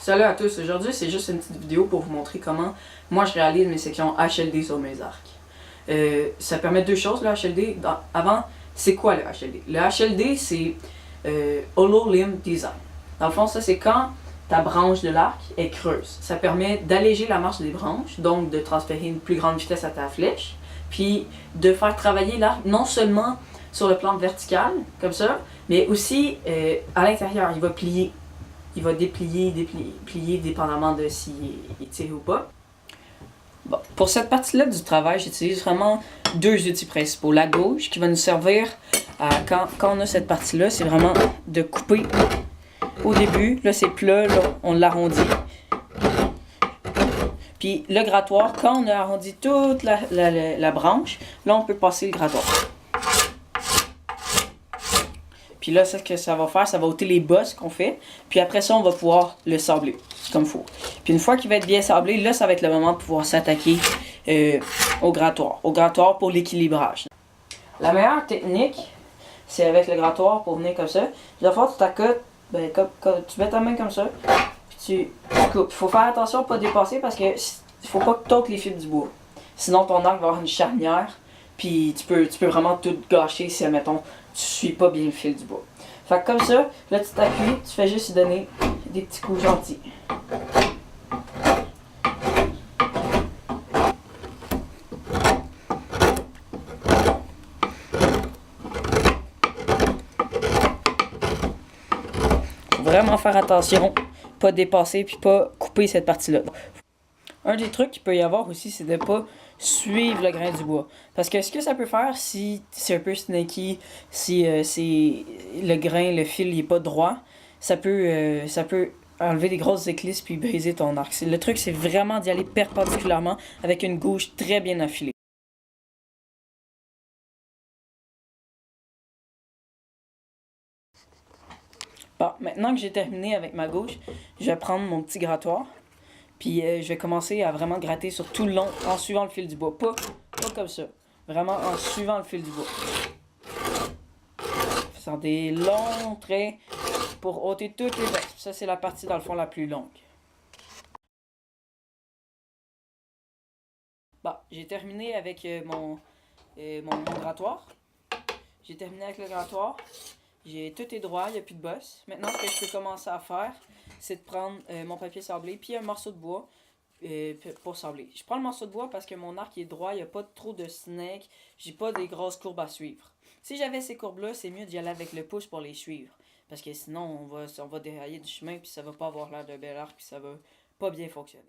Salut à tous, aujourd'hui c'est juste une petite vidéo pour vous montrer comment moi je réalise mes sections HLD sur mes arcs. Ça permet deux choses le HLD. Avant, c'est quoi le HLD? Le HLD c'est Hollow Limb Design. Dans le fond, ça c'est quand ta branche de l'arc est creuse. Ça permet d'alléger la marche des branches, donc de transférer une plus grande vitesse à ta flèche, puis de faire travailler l'arc non seulement sur le plan vertical, comme ça, mais aussi à l'intérieur, il va plier. Il va déplier, plier dépendamment de s'il tire ou pas. Bon, pour cette partie-là du travail, j'utilise vraiment deux outils principaux. La gauche qui va nous servir à, quand on a cette partie-là, c'est vraiment de couper au début. Là, c'est plat, là, on l'arrondit. Puis le grattoir, quand on a arrondi toute la branche, là, on peut passer le grattoir. Puis là, ce que ça va faire, ça va ôter les bosses qu'on fait. Puis après ça, on va pouvoir le sabler comme il faut. Puis une fois qu'il va être bien sablé, là, ça va être le moment de pouvoir s'attaquer au grattoir. Au grattoir pour l'équilibrage. La meilleure technique, c'est avec le grattoir pour venir comme ça. La fois, tu t'accotes, ben, tu mets ta main comme ça, puis tu coupes. Il faut faire attention à ne pas dépasser parce que il faut pas que tu ôtes les fils du bois. Sinon, ton arc va avoir une charnière. Puis tu peux vraiment tout gâcher si, admettons, tu suis pas bien le fil du bois. Fait que comme ça, là tu t'appuies, tu fais juste lui donner des petits coups gentils. Faut vraiment faire attention, pas dépasser puis pas couper cette partie-là. Un des trucs qu'il peut y avoir aussi, c'est de pas suivre le grain du bois. Parce que ce que ça peut faire, si c'est un peu snaky, si le grain, le fil, il est pas droit, ça peut enlever des grosses éclisses puis briser ton arc. Le truc, c'est vraiment d'y aller perpendiculairement avec une gouge très bien affilée. Bon, maintenant que j'ai terminé avec ma gauche, je vais prendre mon petit grattoir. Puis je vais commencer à vraiment gratter sur tout le long en suivant le fil du bois. Pas comme ça. Vraiment en suivant le fil du bois. Faisant des longs traits pour ôter toutes les bosses. Ça, c'est la partie dans le fond la plus longue. Bon, j'ai terminé avec mon grattoir. J'ai terminé avec le grattoir. Tout est droit, il n'y a plus de bosse. Maintenant, ce que je peux commencer à faire, c'est de prendre mon papier sablé puis un morceau de bois pour sabler. Je prends le morceau de bois parce que mon arc est droit, il n'y a pas trop de snake, j'ai pas des grosses courbes à suivre. Si j'avais ces courbes-là, c'est mieux d'y aller avec le pouce pour les suivre. Parce que sinon, on va dérailler du chemin puis ça va pas avoir l'air de bel arc puis ça va pas bien fonctionner.